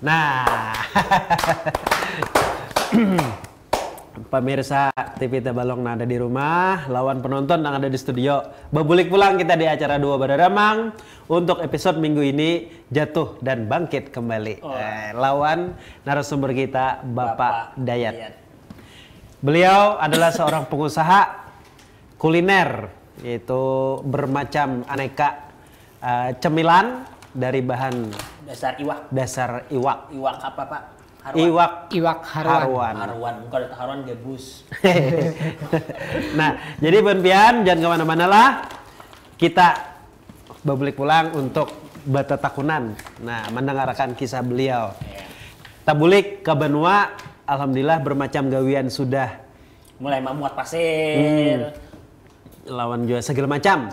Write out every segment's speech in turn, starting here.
Nah, pemirsa TV Tabalong yang ada di rumah, lawan penonton yang ada di studio. Bebulik pulang kita di acara Dua Badaramang untuk episode minggu ini jatuh dan bangkit kembali. Lawan narasumber kita Bapak Dayat. Beliau adalah seorang pengusaha kuliner, yaitu bermacam aneka cemilan dari bahan dasar iwak. Iwak apa, Pak? Iwak haruan. Bukan ada haruan gebus. Nah, jadi Pian jangan kemana-mana lah. Kita bebulik pulang untuk batatakunan. Nah, mendengarkan kisah beliau. Tabulik ke benua, alhamdulillah bermacam gawian sudah. Mulai memuat pasir. Lawan juga segala macam.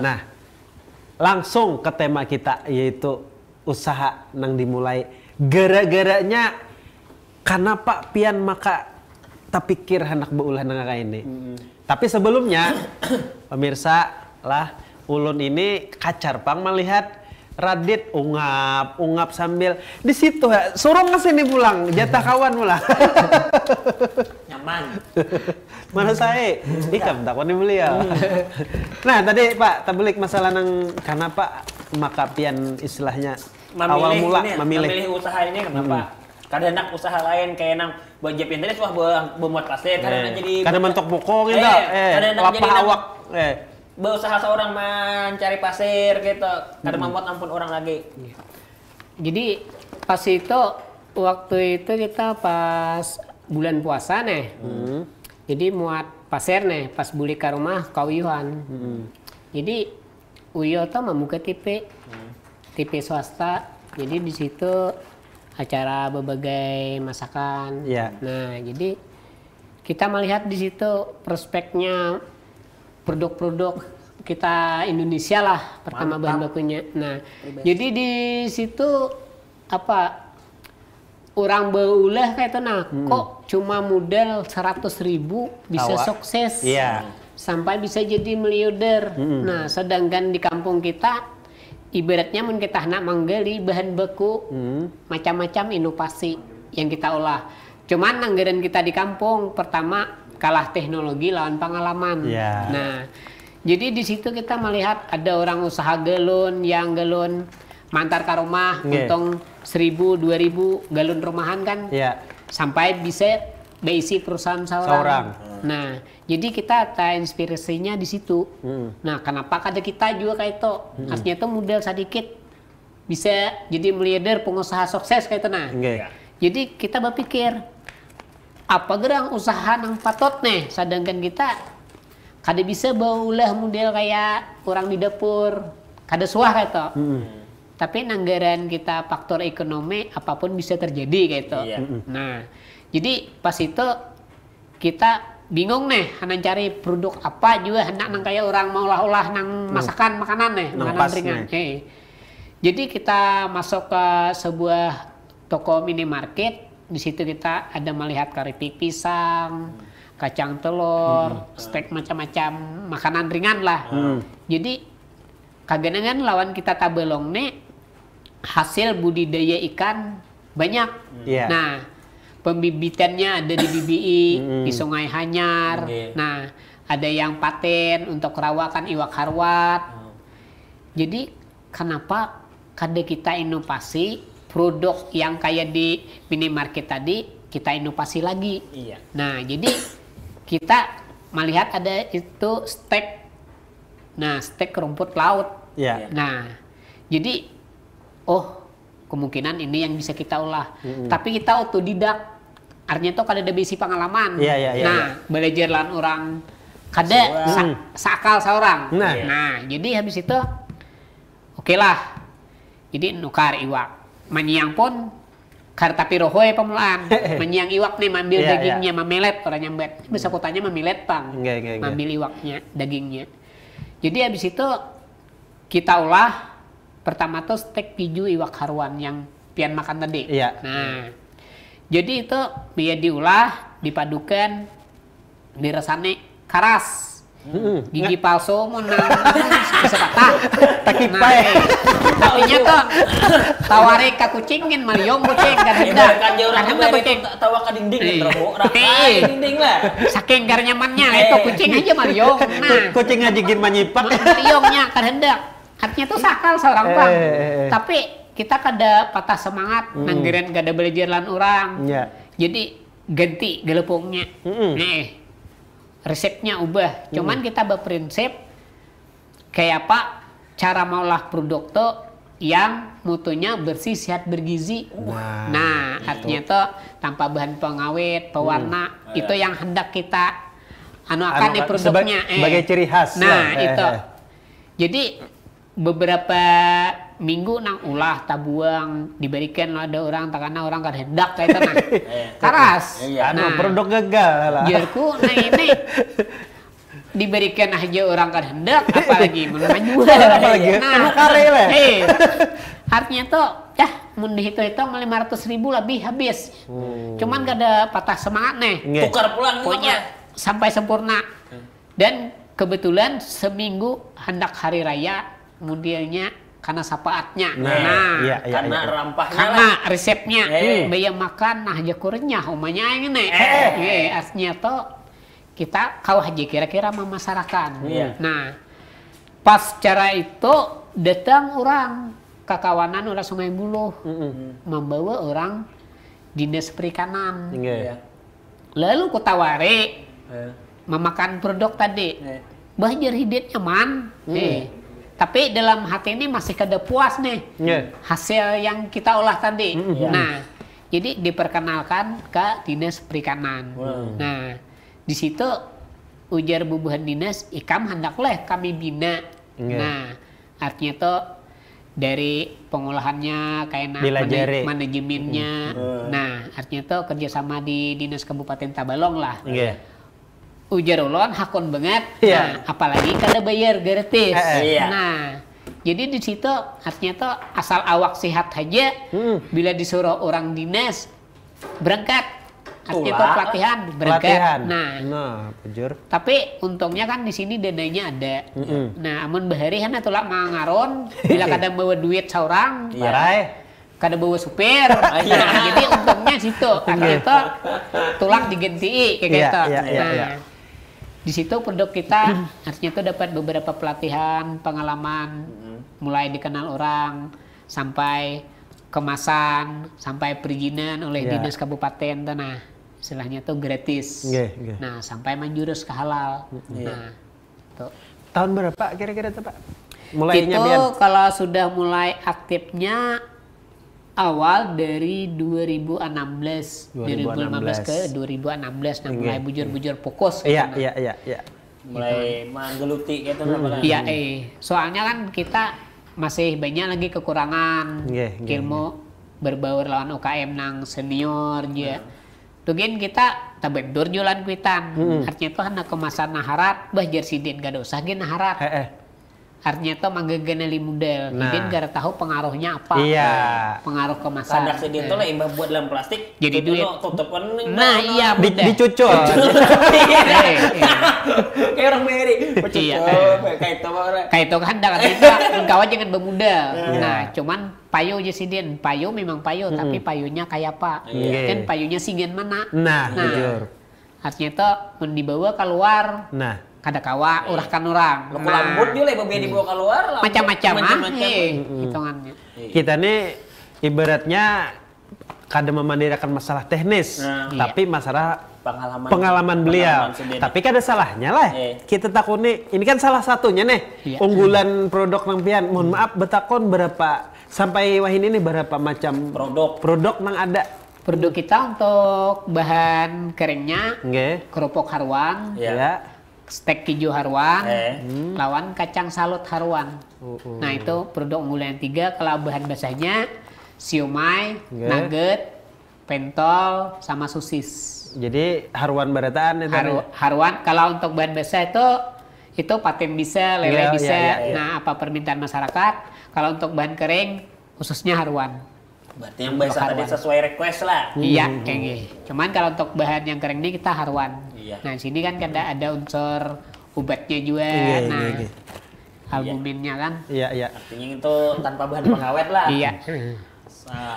Nah, langsung ke tema kita, yaitu usaha nang dimulai gara-garanya kenapa pian maka tak pikir hendak beulah nang kayak ini. Tapi sebelumnya pemirsa lah, ulun ini kacar pang melihat Radit ungap sambil di situ ya, suruh kesini pulang jatah kawan pulang. Nyaman. Mana saya ikam takut nih beliau. Nah tadi Pak tabelik masalah nang kenapa maka pian istilahnya awal mula memilih usaha ini kenapa? Kadang nak usaha lain kayak nang buat jepin tadi suah bermuat pasir, kadang jadi kadang bentuk pokok gitu, lapah awak, berusaha seorang mencari pasir gitu, kadang membuat ampun orang lagi. Jadi pas itu waktu itu kita pas bulan puasa nih, jadi muat pasir nih pas beli ke rumah kauyuhan. Jadi Uyo tuh membuka TV swasta, jadi di situ acara berbagai masakan. Nah jadi kita melihat di situ prospeknya produk-produk kita Indonesia lah pertama bahan bakunya. Nah, jadi di situ apa orang beulah kayak itu kok cuma modal 100.000 bisa sukses. Sampai bisa jadi miliarder. Nah, sedangkan di kampung kita ibaratnya mun kita nak manggali bahan baku macam-macam inovasi yang kita olah. Cuman anggaran kita di kampung pertama kalah teknologi lawan pengalaman. Nah, jadi di situ kita melihat ada orang usaha galon yang galon mantar ke rumah untung 1.000-2.000 galon rumahan kan, sampai bisa beisi perusahaan seorang. Nah, jadi kita inspirasinya di situ. Nah, kenapa kada kita juga kayak itu? Artinya itu modal sedikit bisa jadi miliarder pengusaha sukses kayak itu. Nah, jadi kita berpikir apa gerang usaha nang patut nih, sedangkan kita kada bisa baulah model kayak orang di dapur, kada suah kayak itu. Tapi nanggaran kita faktor ekonomi apapun bisa terjadi kayak itu. Nah, jadi pas itu kita bingung nih hendak cari produk apa juga hendak nang kayak orang mau olah nang masakan makanan nih, makanan ringan. Jadi kita masuk ke sebuah toko minimarket. Di situ kita ada melihat keripik pisang, kacang telur, steak macam-macam makanan ringan lah. Jadi kagenangan lawan kita tabelong nih hasil budidaya ikan banyak. Nah, pembibitannya ada di BBI, di Sungai Hanyar. Nah, ada yang paten untuk perawakan iwak harwat. Jadi kenapa kada kita inovasi produk yang kayak di minimarket tadi kita inovasi lagi. Nah, jadi kita melihat ada itu steak. Nah, steak rumput laut. Nah, jadi kemungkinan ini yang bisa kita olah. Tapi kita otodidak. Artinya itu kada ada bisi pengalaman. Nah, belajar lan orang kada sakal seorang. Nah, jadi habis itu oke lah. Jadi nukar iwak. Menyiang pun tapi rohoy pemulaan. Menyiang iwak nih mambil dagingnya, memelet orang nyambet. Bisa kotanya memelet pang. Mambil iwaknya, dagingnya. Jadi habis itu kita olah pertama tuh steak piju iwak haruan yang pian makan tadi. Nah, jadi itu biar diolah, dipadukan, dirasane karas. Gigi palsu mau nang bisa patah. Takipai. Artinya tuh tawari ka kucingin maliong kucing kan hendak. Kan dia orang hendak kucing. Tawa ka dinding terus. Dinding lah. Saking gar nyamannya itu kucing aja maliong. Nah, Kucing ngajigin manyipak. maliongnya kan hendak. Artinya tuh sakal seorang bang. Tapi kita kada patah semangat nanggiran kada belajar lan orang. Iya. Jadi ganti gelepungnya. Nih. Resepnya ubah. Cuman kita berprinsip kayak apa cara mengolah produk tuh yang mutunya bersih, sehat, bergizi. Nah, artinya tuh tanpa bahan pengawet, pewarna, itu yang hendak kita akan di produknya. Sebagai ciri khas. Nah, itu. Jadi beberapa minggu nang ulah tabuang diberikan lah ada orang takana orang kan hendak kayak itu nah. Karas. Nah, produk gagal lah. Jerku nah ini diberikan aja orang kan hendak apalagi menjual Apalagi kare lah. Artinya tuh mun dihitung-hitung 500.000 lebih habis. Cuman gak ada patah semangat nih. Tukar pulang pokoknya sampai sempurna. Dan kebetulan seminggu hendak hari raya modelnya karena sapaatnya. Iya, karena rampahnya karena resepnya bayar makan nah aja kurenyah umanya ini artinya tuh kita kau aja kira-kira memasarakan. Nah, pas cara itu datang orang kakawanan orang Sungai Buloh membawa orang dinas perikanan. Lalu ku tawari memakan produk tadi. Bajar hidup nyaman. Tapi dalam hati ini masih kada puas nih hasil yang kita olah tadi. Nah, jadi diperkenalkan ke dinas perikanan. Nah, di situ ujar bubuhan dinas, ikam hendaklah kami bina. Nah, artinya tuh dari pengolahannya kayak manajemennya. Nah, artinya tuh kerjasama di dinas Kabupaten Tabalong lah. Ujar ulon hakun banget. Nah, apalagi kada bayar gratis. Nah, jadi di situ artinya tuh asal awak sehat aja bila disuruh orang dinas berangkat. Artinya tuh pelatihan berangkat. Nah, bujur. Tapi untungnya kan di sini dananya ada. Nah, amun bahari kan tulak mangaron bila kada bawa duit seorang. Kada bawa supir. Nah, jadi untungnya situ. Artinya tuh tulak diganti kayak gitu. Nah, di situ produk kita artinya tuh dapat beberapa pelatihan, pengalaman, mulai dikenal orang sampai kemasan, sampai perizinan oleh dinas kabupaten tanah. Istilahnya tuh gratis. Nah, sampai menjurus ke halal. Nah, tuh. Tahun berapa kira-kira tuh, Pak? Mulainya itu kalau sudah mulai aktifnya awal dari 2015 ke 2016 nah mulai bujur-bujur fokus iya. mulai menggeluti gitu iya soalnya kan kita masih banyak lagi kekurangan ilmu berbaur lawan UKM nang senior aja Tugin kita tabendur jualan kuitan artinya tuh hendak kemasan naharat bah jersidin gak ada usah gin naharat artinya tuh manggegeneli model jadi gara tahu pengaruhnya apa pengaruh kemasan kadang sedih tuh lah imbah buat dalam plastik jadi duit tutupan iya dicucul kayak orang meri kayak itu kan dah kita kawan jangan bermodal nah cuman payu aja sidin payu memang payu tapi payunya kayak apa kan payunya singen mana nah jujur artinya tuh dibawa keluar kada kawa urahkan orang. Laku lambut dia lah babi dibawa keluar. Macam-macam hitungannya. Kita nih ibaratnya kada memandirakan masalah teknis, tapi masalah pengalaman beliau. Tapi kada salahnya lah. Kita takuni ini kan salah satunya nih unggulan produk nang pian. Mohon maaf betakon berapa sampai wah ini berapa macam produk nang ada. Produk kita untuk bahan keringnya kerupuk haruan. Stek keju haruan, lawan kacang salut haruan. Nah itu produk unggulan yang 3. Kalau bahan basahnya siomay, nugget, pentol, sama sosis. Jadi haruan barataan itu. Haruan kalau untuk bahan basah itu paten bisa, lele bisa. Nah apa permintaan masyarakat. Kalau untuk bahan kering khususnya haruan. Berarti yang basah tadi sesuai request lah. Iya, kayak gitu. Cuman kalau untuk bahan yang kering ini kita haruan. Nah, di sini kan ada unsur obatnya juga. Nah, albuminnya kan. Iya. Artinya itu tanpa bahan pengawet lah. Iya.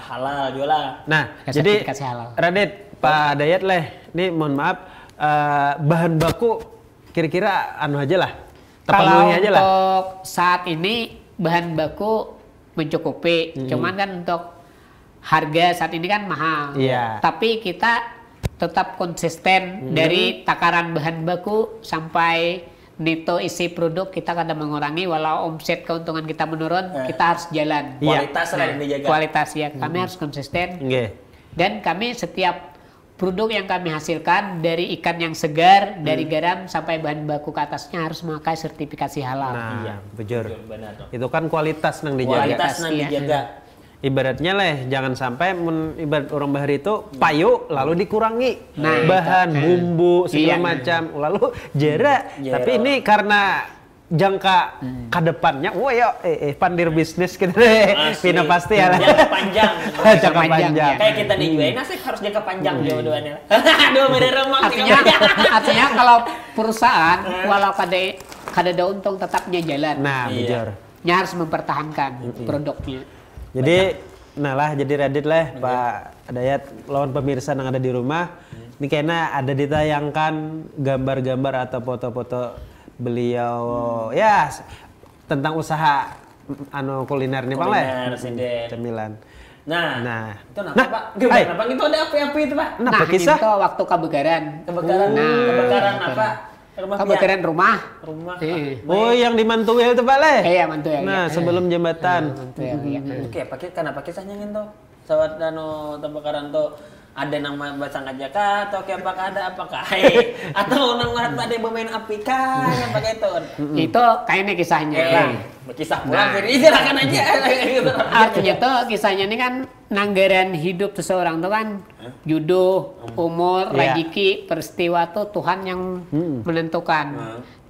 Halal juga lah. Nah, jadi Radit, Pak Dayat leh, ini mohon maaf, bahan baku kira-kira anu aja lah, Kalau aja lah. untuk saat ini bahan baku mencukupi, cuman kan untuk harga saat ini kan mahal. Iya. Tapi kita tetap konsisten dari takaran bahan baku sampai neto isi produk kita kadang mengurangi, walau omset keuntungan kita menurun, kita harus jalan. Kualitas lah yang dijaga. Kualitas ya, kami harus konsisten. Dan kami setiap produk yang kami hasilkan dari ikan yang segar, dari garam sampai bahan baku ke atasnya harus memakai sertifikasi halal. Nah, bujur. Benar. Itu kan kualitas nang dijaga. Kualitas nang dijaga. Ibaratnya leh, jangan sampai ibarat orang bahari itu payu lalu dikurangi bahan bumbu segala macam lalu jera. Tapi ini karena jangka ke depannya, wah ya pandir bisnis kita deh, pina pasti ya. Jangka panjang. Jangka panjang. Kayak kita nih juga nasib harus jangka panjang dua-duanya. Aduh, bener remang. Artinya kalau perusahaan walau kada untung tetapnya jalan. Nah, bujur. Nya harus mempertahankan produknya. Jadi, jadi Radit lah, Pak Dayat, lawan pemirsa yang ada di rumah, ini kayaknya ada ditayangkan gambar-gambar atau foto-foto beliau, ya tentang usaha kuliner nih, Pak Le. Cemilan. Nah, itu kenapa Pak? Kenapa itu ada api-api itu Pak? Nah, kisah itu waktu kebakaran. Kebakaran apa? Kebakaran rumah. Oh, yang di Mantuil itu Pak Le? Iya, Mantuil. Nah, sebelum jembatan. Oke, kenapa kisahnya gitu? Saat kebakaran tuh ada nama basang aja kah? Atau apakah ada apakah? Atau nama ada bermain api kah? Yang pakai itu? Itu kayaknya kisahnya. Kisah pulang jadi silakan aja. Artinya tuh kisahnya ini kan nanggaran hidup seseorang tuh kan jodoh, umur, rezeki, peristiwa tuh Tuhan yang menentukan.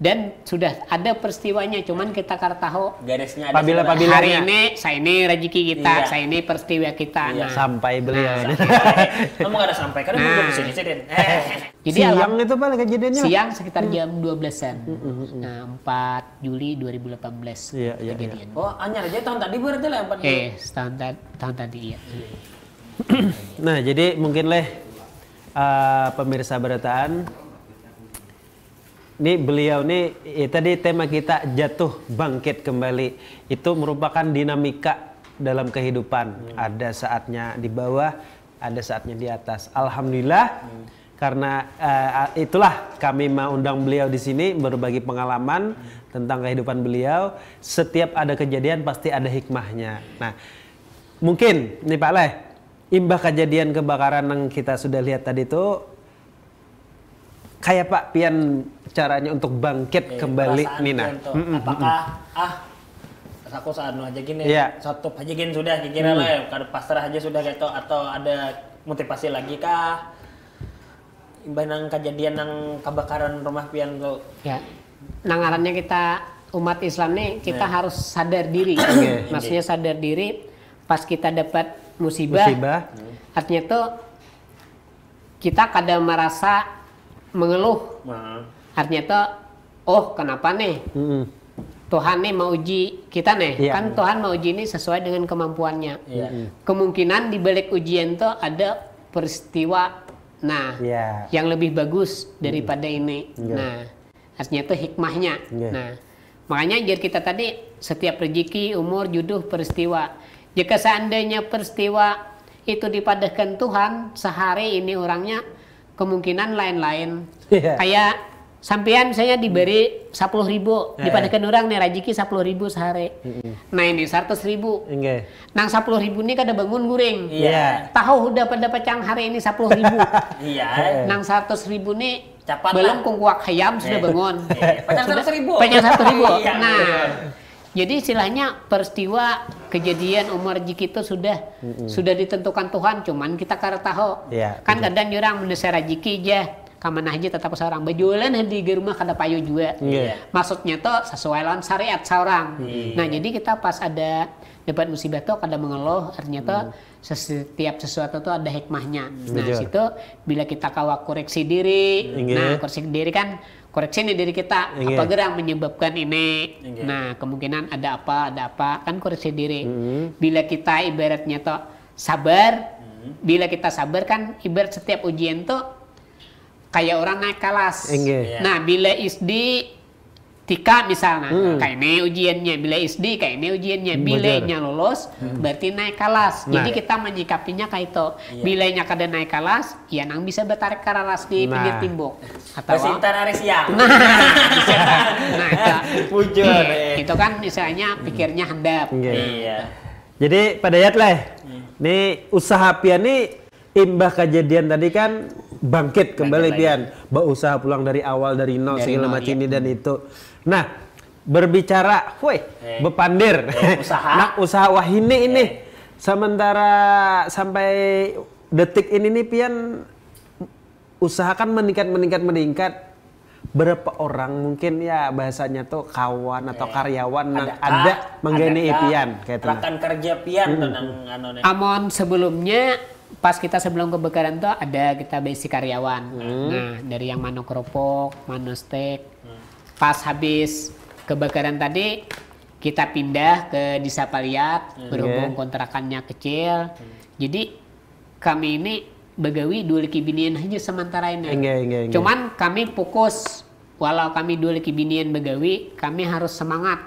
Dan sudah ada peristiwanya, cuman kita kan tahu garisnya ada. Pabila hari ini saya ini rezeki kita, saya ini peristiwa kita. Sampai beliau. Kamu nggak ada sampai karena belum di sini sih. Jadi siang itu Pak kejadiannya? Siang sekitar jam 12-an. Nah, 4 Juli 2018. Kejadian. Oh, anyar aja tahun tadi berarti lah 4 Juli. tahun tadi ya. Nah, jadi mungkin pemirsa Berataan, ini beliau nih tadi tema kita jatuh bangkit kembali, itu merupakan dinamika dalam kehidupan. Ada saatnya di bawah, ada saatnya di atas. Alhamdulillah, karena itulah kami mau undang beliau di sini berbagi pengalaman tentang kehidupan beliau. Setiap ada kejadian pasti ada hikmahnya. Nah, mungkin nih Pak Le, imbah kejadian kebakaran yang kita sudah lihat tadi itu, kayak Pak pian caranya untuk bangkit kembali Nina. Apakah aku saat aja gini, satu aja gini sudah kira lah, kada pasrah aja sudah gitu, atau ada motivasi lagi kah? Imbah nang kejadian nang kebakaran rumah pian tuh. Ya, nangarannya kita umat Islam nih kita harus sadar diri. Maksudnya sadar diri pas kita dapat musibah. Artinya tuh kita kadang merasa mengeluh. Artinya tuh, oh kenapa nih Tuhan nih mau uji kita nih. Kan Tuhan mau uji ini sesuai dengan kemampuannya. Kemungkinan di balik ujian tuh ada peristiwa yang lebih bagus daripada ini. Nah, artinya tuh hikmahnya. Nah, makanya jadi kita tadi setiap rezeki, umur, jodoh, peristiwa. Jika seandainya peristiwa itu dipadahkan Tuhan, sehari ini orangnya kemungkinan lain-lain. Kayak sampean saya diberi 10.000, dipadahkan orang nih rezeki 10.000 sehari. Nah ini 100.000. Nang 10.000 ini kada bangun guring. Tahu udah pada pecang hari ini 10.000. Nang 100.000 nih belum kungkuak hayam sudah bangun. Pecang 100.000. Pecang 100.000. Nah, jadi istilahnya peristiwa kejadian umur rezeki itu sudah ditentukan Tuhan, cuman kita kada tahu. Kan kadang orang mendesak rezeki aja, kamana aja tetap seorang berjualan di rumah kada payu juga. Maksudnya tuh sesuai lawan syariat seorang. Nah, jadi kita pas ada dapat musibah tuh kada mengeluh, artinya tuh setiap sesuatu tuh ada hikmahnya. Nah, situ bila kita kawa koreksi diri, nah koreksi diri kan koreksi nih diri kita, apa yang menyebabkan ini. Nah, kemungkinan ada apa, kan koreksi diri. Bila kita ibaratnya tuh sabar, bila kita sabar kan ibarat setiap ujian tuh kayak orang naik kelas. Nah, bila SD Tika misalnya, kayak ini ujiannya, bila SD kayak ini ujiannya, bilanya lolos, berarti naik kelas. Jadi kita menyikapinya kayak itu. Bilanya kada naik kelas, ya nang bisa bertarik ke kelas di pinggir timbuk. Atau sintan hari siang. Itu kan misalnya pikirnya handap. Iya. Jadi pada yat lah, nih usaha pian nih imbah kejadian tadi kan bangkit kembali pian, berusaha pulang dari awal dari nol segala macam ini dan itu. Nah, berbicara, bepandir, usaha wahini ini, sementara sampai detik ini nih pian usahakan meningkat. Berapa orang mungkin ya bahasanya tuh kawan atau karyawan yang ada menggani pian kayak rekan kerja pian Amon sebelumnya pas kita sebelum kebakaran tuh ada kita basic karyawan. Nah, dari yang mano keropok, mano steak. Pas habis kebakaran tadi kita pindah ke Desa Paliat, berhubung kontrakannya kecil. Jadi kami ini begawi dua laki binian aja sementara ini. Cuman kami fokus, walau kami dua laki binian begawi, kami harus semangat.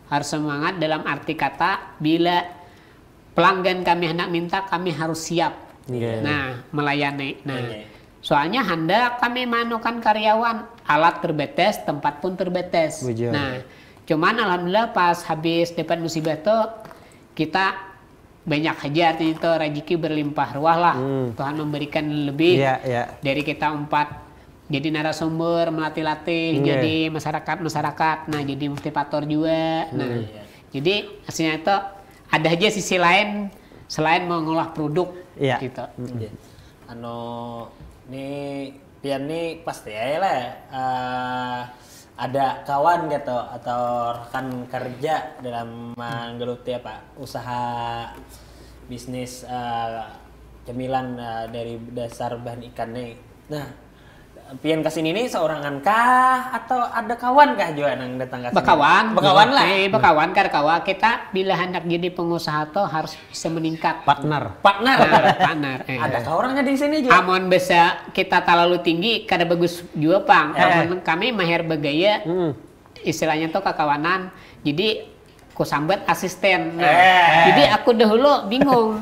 Harus semangat dalam arti kata bila pelanggan kami hendak minta, kami harus siap. Nah, melayani. Nah, soalnya hendak kami manukan karyawan, alat terbatas, tempat pun terbatas. Nah, cuman alhamdulillah pas habis dapat musibah itu kita banyak aja artinya itu rezeki berlimpah ruah lah. Tuhan memberikan lebih dari kita 4 jadi narasumber, melatih-latih, jadi masyarakat. Nah, jadi motivator juga. Nah, jadi hasilnya itu ada aja sisi lain selain mengolah produk gitu. Nih pian nih pasti ya lah ada kawan gitu atau rekan kerja dalam menggeluti usaha bisnis cemilan dari dasar bahan ikan nih. Nah, pian kesini nih seorangan kah atau ada kawan kah juga yang datang ke sini? Bakawan lah. Bakawan karena kita bila hendak jadi pengusaha tuh harus bisa meningkat. Partner. Ada orangnya di sini juga. Amon bisa kita terlalu tinggi kada bagus juga pang. Kami mahir bagaya. Istilahnya tuh kekawanan. Jadi ku sambat asisten. Jadi aku dahulu bingung.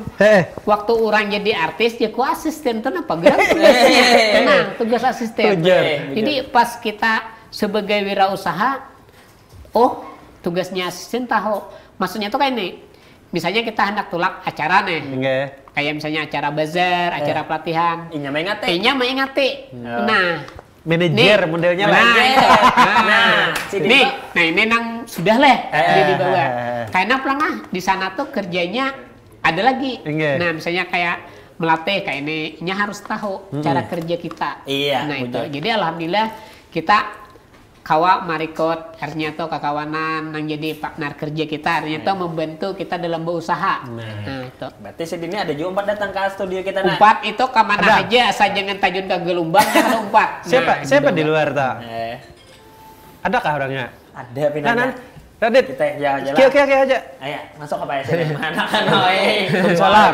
Waktu orang jadi artis, ya ku asisten tuh apa gerak tugasnya. Tenang, tugas asisten. Jadi pas kita sebagai wirausaha, tugasnya asisten tahu. Maksudnya tuh kayak ini. Misalnya kita hendak tulak acara nih. Kayak misalnya acara bazar, acara pelatihan. Inya mengingati. Nah, manajer modelnya lah. Ini nang sudah lah dia dibawa. Karena pelangah di sana tuh kerjanya ada lagi. Nah, misalnya kayak melatih kayak ini harus tahu cara kerja kita. Nah, itu. Jadi alhamdulillah kita kawa marikot artinya tuh kekawanan yang jadi partner kerja kita artinya tuh membantu kita dalam berusaha. Nah, itu. Berarti sini ada juga 4 datang ke studio kita. 4 itu kemana aja asal jangan tajun ke gelombang ada 4. Siapa di luar tuh? Adakah orangnya? Ada pinanya. Radit. Kita jalan-jalan. Oke aja. Ayo, masuk apa ya sini? Mana kan? Salam.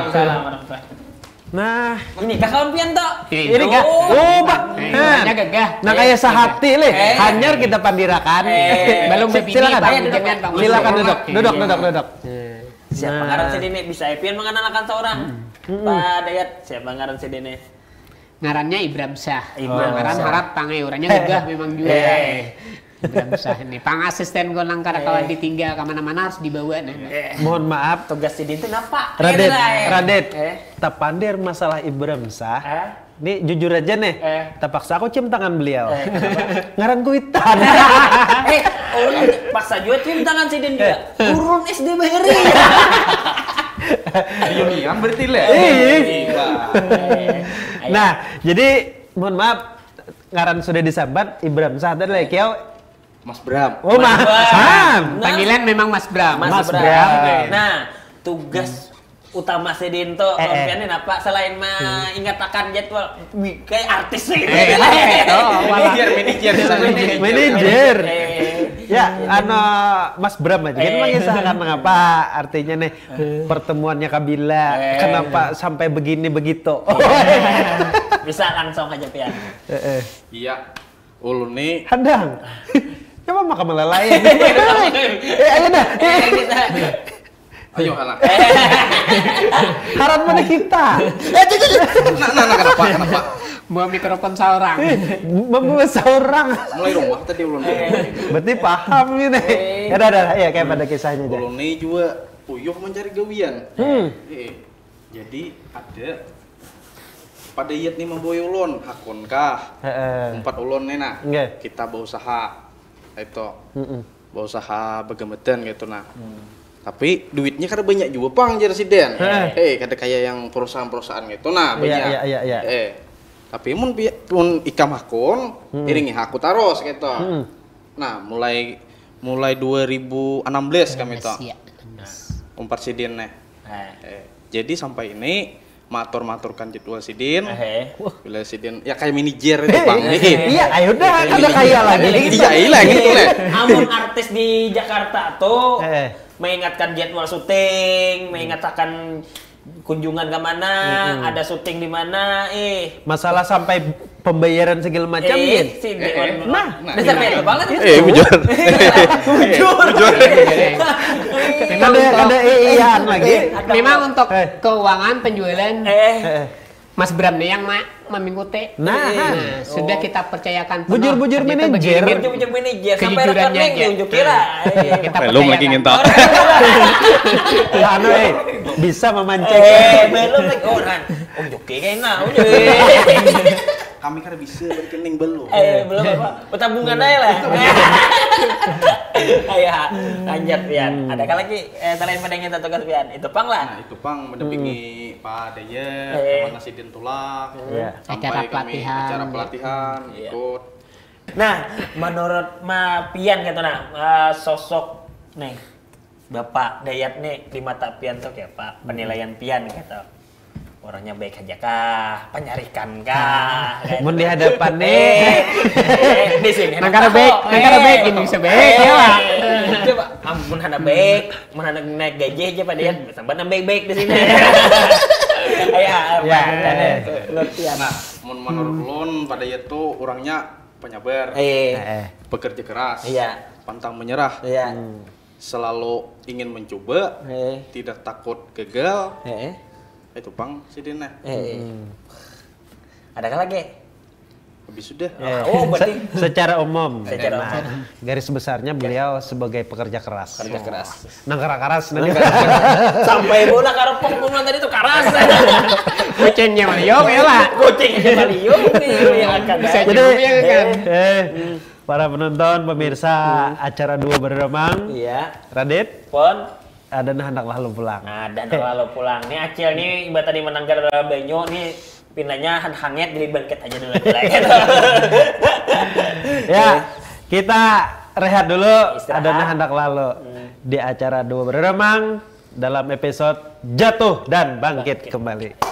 Nah, ini kawan pian toh. Ini kak. Pak. Nah, gagah. Nah, kayak sehati leh. Hanyar kita pandirakan. Belum silakan duduk. Siapa ngaran sedene bisa pian mengenalkan seorang. Pak Dayat, siapa ngaran sedene? Ngarannya Ibrahim Syah. Ngaran harap pangai orangnya gagah memang juga. Ibrahim Syah ini pang asisten gue nang kawan ditinggal kemana-mana harus dibawa Mohon maaf tugas si Dinten apa? Radit tak pandir masalah Ibrahim Syah. Ini jujur aja nih, terpaksa aku cium tangan beliau. Ngaran kuitan. Paksa juga cium tangan si Din juga. Turun SD Bahari. Yang berarti lah. Nah, jadi mohon maaf ngaran sudah disambat Ibrahim Syah tadi kiau Mas Bram. Oh, Mas Bram. Panggilan memang Mas Bram. Mas Bram. Nah, tugas utama Sidin tuh pianin apa selain mengingatkan jadwal kayak artis sih. Manajer. Ya, Mas Bram aja kan mengisahkan mengapa artinya nih pertemuannya Kabila, kenapa sampai begini begitu. Bisa langsung aja pian. Iya. Ulun nih hadang. Coba makan melelain. Ayo dah. Ayo halah. Harap mana kita. Nah, kenapa? Bawa mikrofon seorang. Membawa seorang. Mulai rumah tadi ulun. Berarti paham ini. Ya udah, ya kayak pada kisahnya aja. Ulun nih juga uyuh mencari gawian. Jadi ada pada iat nih memboy ulun hakun kah? 4 ulun nih nah. Kita berusaha itu. Berusaha begemetan gitu nah. Tapi duitnya kada banyak juga pang jadi Siden. Kada kayak yang perusahaan-perusahaan gitu nah banyak. Iya. Tapi mun ikam hakun iringi haku taros gitu. Nah, mulai 2016 kami itu. Umpat Sidin nih. Jadi sampai ini maturkan jadwal Sidin. Bila Sidin ya kayak manajer itu Bang. Iya, ayo dah ada kaya lagi. Iya gitu leh. Amun artis di Jakarta tuh mengingatkan jadwal syuting, mengingatkan kunjungan ke mana, ada syuting di mana, masalah sampai pembayaran segala macam nah, dasar banget bujur. Ada iyan lagi. Memang untuk keuangan penjualan Mas Bram nih yang mengikuti. Sudah kita percayakan penuh. Bujur manajer. Bujur manajer. Sampai Kejujurannya rekening unjuk kira. Kita Belum lagi nginta. Bisa memancing. Belum lagi orang. Unjuk kira unjuk. Kami kan bisa rekening belum. Belum apa. Tabungan aja lah. Ayo, lanjut Pian. Adakah lagi selain pada yang kita tugas Pian? Itu pang lah. Nah, itu pang mendampingi Pak Dayet, Teman Sidin Tulak, sampai kami acara pelatihan ikut. Nah, menurut Pian gitu sosok nih Bapak Dayat nih di mata Pian tuh kayak apa? Penilaian Pian gitu. Orangnya baik aja kah? Penyarikan kah? Mun di hadapan nih. Di sini. Nangkara baik ini bisa baik ya Pak. Coba ampun hana baik, mun hana naik gaji aja Pak Dian, sampai baik-baik di sini. Nah, menurut ulun pada itu orangnya penyabar. Bekerja keras. Pantang menyerah. Selalu ingin mencoba, tidak takut gagal. Itu Bang Sidin. Adakah lagi? Habis sudah. Berarti secara umum. Garis besarnya beliau sebagai pekerja keras. Nangkara keras sampai bola karepok bulan tadi itu keras. Kucingnya Mario ya lah. Kucingnya Mario yang akan bisa jadi kan. Para penonton pemirsa acara Dua Beremang. Radit. Pon. Ada hendak lalu pulang. Nih Acil nih ibarat tadi menang gara Benyo nih pindahnya hanget jadi bangkit aja dulu. Ya, kita rehat dulu. Ada hendak lalu di acara Dua Beremang dalam episode Jatuh dan Bangkit kembali.